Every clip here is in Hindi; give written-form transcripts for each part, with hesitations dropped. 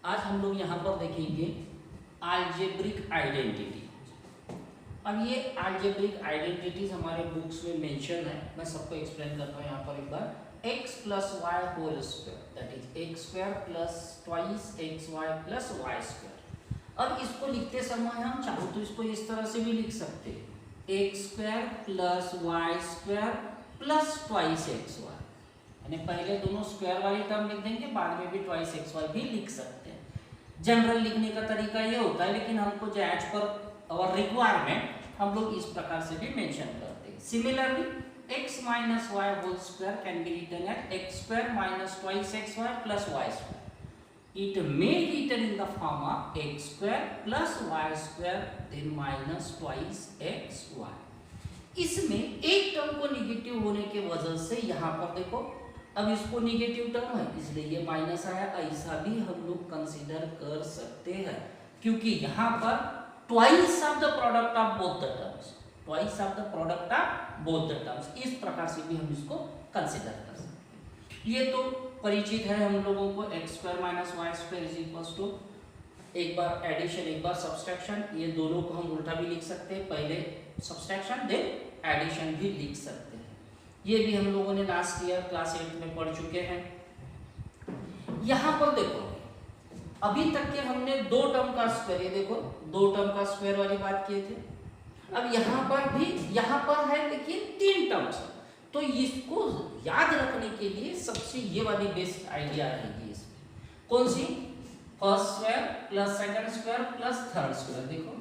आज हम लोग यहाँ पर देखेंगे अलजेब्रिक आइडेंटिटी। अब ये अलजेब्रिक आइडेंटिटीज हमारे बुक्स में मेंशन है, मैं सबको एक्सप्लेन करता हूँ यहाँ पर एक बार। x plus y whole square that is x square plus twice x y plus y square. अब इसको लिखते समय हम चाहो तो इसको इस तरह से भी लिख सकते हैं, x square plus y square plus twice x y, यानी पहले दोनों स्क्वायर वाली टर्म लिख देंगे, बाद में भी ट्वाइस एक्स वाई भी लिख सकते हैं। जनरल लिखने का तरीका ये होता है, लेकिन हमको जो एज पर और रिक्वायरमेंट हम लोग इस प्रकार से भी मेंशन करते हैं। Similarly x minus y whole square can be written as x square minus twice xy plus y square. It may be written in the form of x square plus y square then minus twice xy. इसमें एक टर्म को निगेटिव होने के वजह से यहाँ पर देखो, अब इसको निगेटिव टर्म है इसलिए ये माइनस आया, ऐसा भी हम लोग कंसीडर कर सकते हैं, क्योंकि यहाँ पर twice of the product of both the terms, twice of the product of both the terms, इस प्रकार से भी हम इसको कंसीडर कर सकते हैं। ये तो परिचित है हम लोगों को, x square minus y square is equals to एक बार एडिशन एक बार सब्सट्रैक्शन, ये दोनों को हम उल्टा भी लिख सकते हैं, पहले सब्सट्रैक्शन देन एडिशन भी लिख सकते हैं। ये भी हम लोगों ने लास्ट ईयर क्लास 8 में पढ़ चुके हैं। यहाँ पर देखो अभी तक के हमने दो टर्म का स्क्वायर, ये देखो दो टर्म का स्क्वायर वाली बात किए थे। अब यहाँ पर भी यहाँ पर है लेकिन तीन टर्म्स, तो इसको याद रखने के लिए सबसे ये वाली बेस्ट आइडिया रहेगी इसमें। कौन सी? First square plus second square plus third square, देखो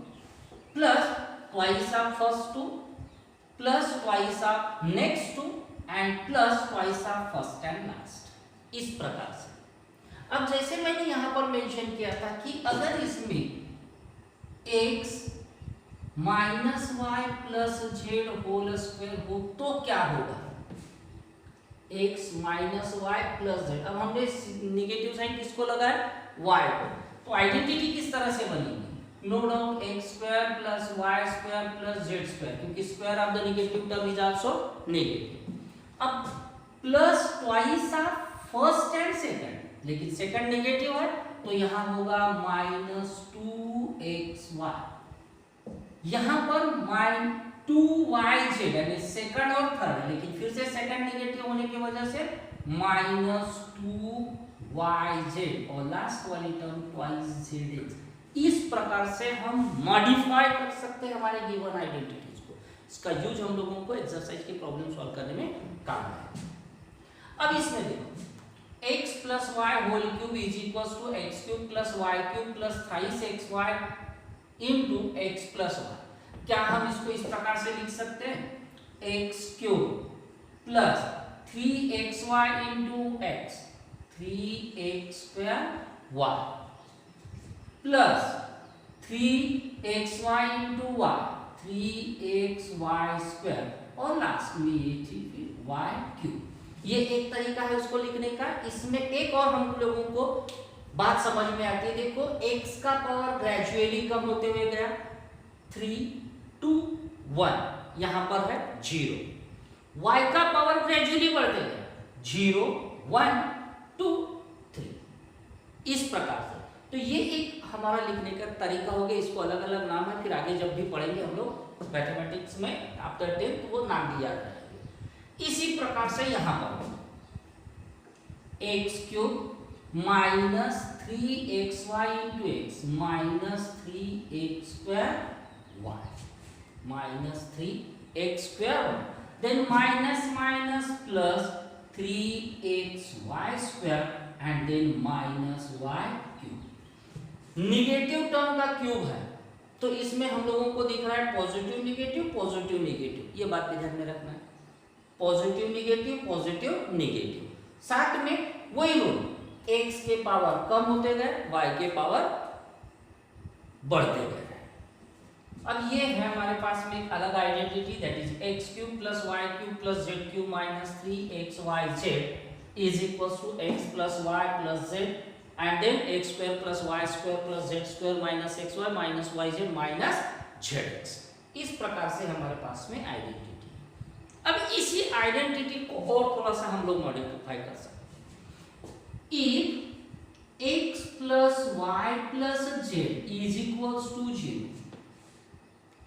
plus twice of first two plus twice of next two and plus twice of first and last, इस प्रकार से। अब जैसे मैंने यहाँ पर मेंशन किया था कि अगर इसमें x minus y plus z whole square हो तो क्या होगा? x minus y plus z. अब हमने निगेटिव साइन किसको लगाया? y को। तो आइडेंटिटी किस तरह से बनेगी? No doubt x square plus y square plus z square, क्योंकि square of the negative term is also negative. अब plus twice of first and second, लेकिन सेकंड नेगेटिव है तो यहां होगा माइनस 2xy, यहां पर -2yz यानी सेकंड और थर्ड, लेकिन फिर से सेकंड नेगेटिव होने की वजह से -2yz और लास्ट वाली टर्म ट्वाइस zx। इस प्रकार से हम मॉडिफाई कर सकते हैं हमारे गिवन आइडेंटिटीज को। इसका यूज हम लोगों को एक्सरसाइज की प्रॉब्लम सॉल्व करने में काम है। अब इसमें देखो x plus y whole cube is equals to x cube plus y cube plus thrice x y into x plus y. क्या हम इसको इस प्रकार से लिख सकते हैं? X cube plus 3xy into x 3x square y plus 3xy into y 3xy square और लास्ट में ये थी वाई क्यूब। ये एक तरीका है उसको लिखने का। इसमें एक और हम लोगों को बात समझ में आती है, देखो x का पावर ग्रेजुअली कम होते हुए गया, 3 2 1 यहां पर है 0, y का पावर ग्रेजुअली बढ़ते गया 0 1 2 3, इस प्रकार से। तो ये एक हमारा लिखने का तरीका हो गया। इसको अलग अलग नाम है, फिर आगे जब भी पढ़ेंगे हम लोग मैथमेटिक्स में आफ्टर 10 वो नाम दिया जाएगा। इसी प्रकार से यहां पर x cube minus 3xy into x minus 3x square y minus 3x square, then minus minus plus 3xy square and then minus y cube. Negative term का क्यूब है तो इसमें हम लोगों को दिख रहा है पॉजिटिव नेगेटिव, ये बात भी ध्यान में रखना है। पॉजिटिव नेगेटिव, साथ में वही रूल, x के पावर कम होते गए y के पावर बढ़ते गए। अब ये है हमारे पास में एक अलग identity that is x cube plus y cube plus z cube minus 3xyz is equals to x plus y plus z and then x square plus y square plus z square minus xy minus yz minus zx। इस प्रकार से हमारे पास में आइडेंटिटी। अब इसी आइडेंटिटी को और थोड़ा सा हम लोग मॉडिफाई कर सकते हैं। If x plus y plus z is equals to 0।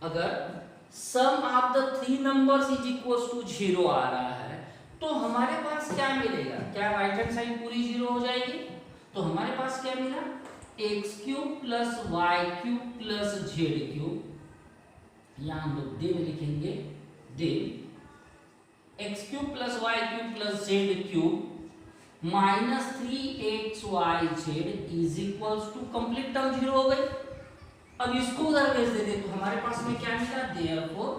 अगर sum of the three numbers is equals to 0 आ रहा है तो हमारे पास क्या मिलेगा? क्या राइट हैंड साइड पूरी 0 हो जाएगी? तो हमारे पास क्या मिला? X cube plus y cube plus z cube. यहां हम लोग डे में लिखेंगे डे x cube plus y cube plus z cube minus 3xyz is equals to complete term 0 हो गई। अब इसको उधर भेज देते तो हमारे पास में क्या मिला? Therefore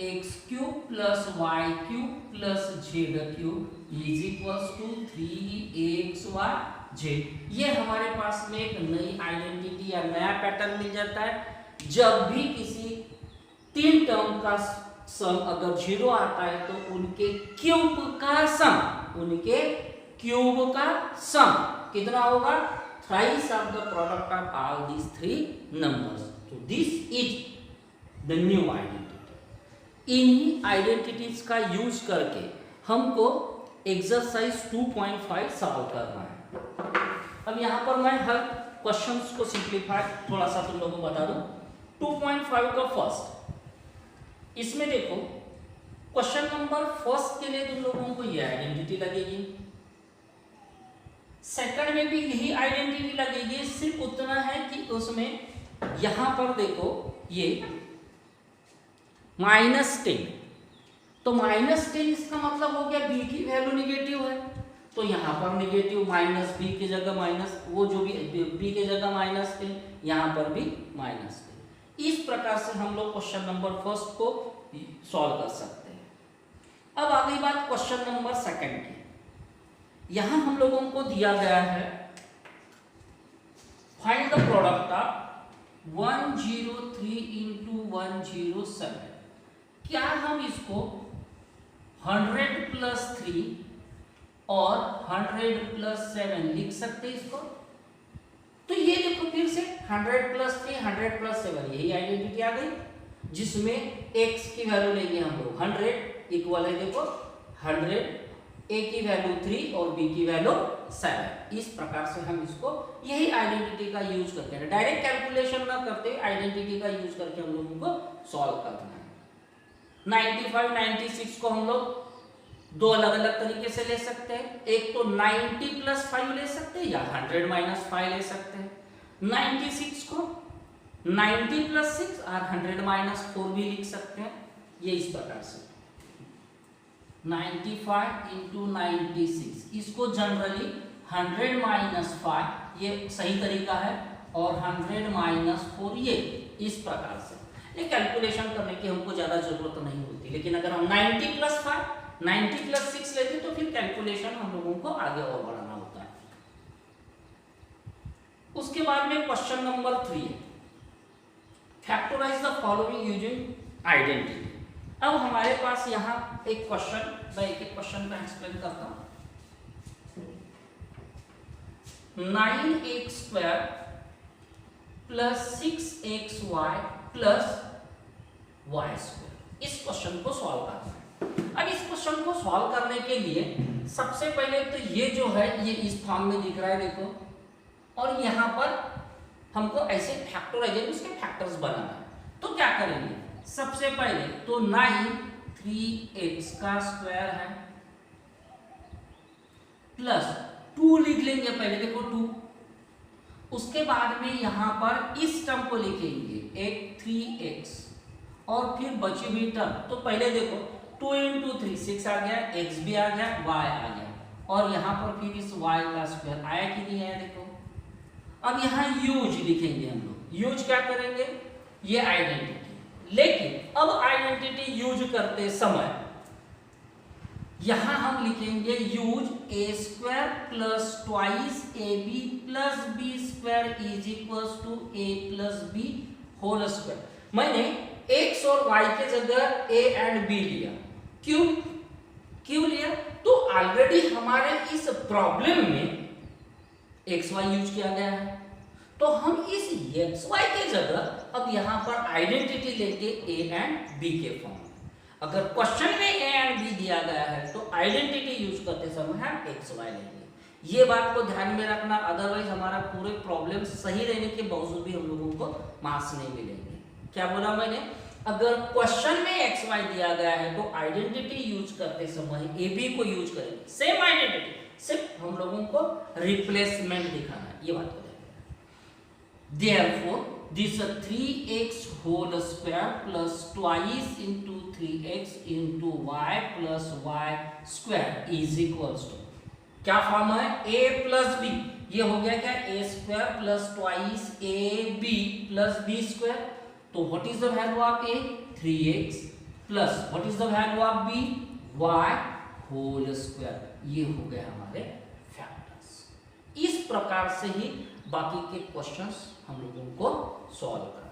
x cube plus y cube plus z cube is equals to 3xyz। ये हमारे पास में एक नई आइडेंटिटी या नया पैटर्न मिल जाता है। जब भी किसी तीन टर्म का सम अगर 0 आता है तो उनके क्यूब का सम कितना होगा? Thrice of the product of all these three numbers. तो this is the new identity. इन्हीं आइडेंटिटीज का यूज करके हमको एक्सरसाइज 2.5 सॉल्व करना है। अब यहां पर मैं हर क्वेश्चंस को सिंप्लीफाई थोड़ा सा तुम लोगों को बता दूं। 2.5 का फर्स्ट, इसमें देखो क्वेश्चन नंबर फर्स्ट के लिए तुम लोगों को ये आइडेंटिटी लगेगी, सेकंड में भी यही आइडेंटिटी लगेगी। सिर्फ उतना है कि उसमें यहां पर देखो ये -10, तो -10 इसका मतलब हो गया b की वैल्यू निगेटिव है, तो यहां पर निगेटिव माइनस b की जगह माइनस, वो जो भी b की जगह -10, यहां पर भी -10। इस प्रकार से हम लोग क्वेश्चन नंबर फर्स्ट को सॉल्व कर सकते हैं। अब आ गई बात क्वेश्चन नंबर सेकंड की। यहां हम लोगों को दिया गया है find the product of 103 into 107। क्या हम इसको 100 plus 3 और 100 plus 7 लिख सकते हैं इसको? तो ये देखो फिर से 100 plus 3 100 plus 7 यही आइडेंटिटी आ गई, जिसमें x की वैल्यू लेंगे हम लोग 100 इक्वल है देखो 100, a की वैल्यू 3 और b की वैल्यू 7। इस प्रकार से हम इसको यही आइडेंटिटी का यूज करते हैं, डायरेक्ट कैलकुलेशन ना करते आइडेंटिटी का यूज करके हम लोगों को सॉल्व करना है। 95 96 को हम लोग दो अलग अलग तरीके से ले सकते हैं। एक तो 90 plus 5 ले सकते हैं या 100 minus 5 ले सकते हैं। 96 को 90 plus 6 और 100 minus 4 भी लिख सकते हैं। ये इस प्रकार से 95 into 96, इसको जनरली 100 minus 5 ये सही तरीका है और 100 minus 4 ये इस प्रकार से। ये कैलकुलेशन करने की हमको ज्यादा जरूरत नहीं होती, लेकिन अगर हम 90 plus 5 90 plus 6 लेते तो फिर कैलकुलेशन हम लोगों को आगे और बढ़ाना होता है। उसके बाद में क्वेश्चन नंबर 3 है factorise the following using identity. अब हमारे पास यहाँ एक क्वेश्चन, मैं एक एक क्वेश्चन का एक्सप्लेन करता हूँ। 9x² plus 6xy plus y², इस क्वेश्चन को सॉल्व करना है। अब इस क्वेश्चन को सॉल्व करने के लिए सबसे पहले तो ये जो है ये इस फॉर्म में दिख रहा है देखो, और यहाँ पर हमको ऐसे फैक्टराइजेशन इसके फैक्टर्स बनाना है। तो क्या करेंगे, सबसे पहले तो 9 3x का स्क्वायर है प्लस 2 लिख लेंगे पहले देखो 2, उसके बाद में यहाँ पर इस टर्म को लिखेंगे एक 3x और फिर बची हुई टर्म। तो पहले देखो 2 into 3 6 आ गया, x भी आ गया, y आ गया, और यहाँ पर फिर इस y का स्क्वायर आया कि नहीं आया देखो। अब यहाँ यूज लिखेंगे हम लोग, यूज क्या करेंगे ये आइडेंटिटी, लेकिन अब आइडेंटिटी यूज करते समय यहाँ हम लिखेंगे use a² plus twice ab plus b² is equals to a plus b whole square. मैंने x और y के जगह a एंड b लिया, क्यों लिया? तो ऑलरेडी हमारे इस प्रॉब्लम में xy यूज किया गया है, तो हम इस xy के जगह अब यहाँ पर आइडेंटिटी लेंगे a एंड b के फॉर्म में। अगर क्वेश्चन में a एंड b दिया गया है तो आइडेंटिटी यूज करते समय हम xy लेंगे। ये बात को ध्यान में रखना, अदरवाइज हमारा पूरे प्रॉब्लम सही रहने के बावजूद भी हम लोगों को मार्क्स नहीं मिलेंगे। क्या बोला मैंने? अगर क्वेश्चन में एक्स वाई दिया गया है तो आइडेंटिटी यूज करते समय ए बी को यूज करेंगे, सेम आइडेंटिटी, सिर्फ हम लोगों को रिप्लेसमेंट दिखाना है, ये बात को ध्यान। Therefore this 3x whole square plus twice into 3x into y plus y square is equals to, क्या फॉर्म है? a प्लस बी, ये हो गया क्या? A square plus twice a b plus b square. तो what is the value of a? 3x plus what is the value of b? y whole square. ये हो गया हमारे फैक्टर्स। इस प्रकार से ही बाकी के क्वेश्चंस हम लोगों को सॉल्व करना है।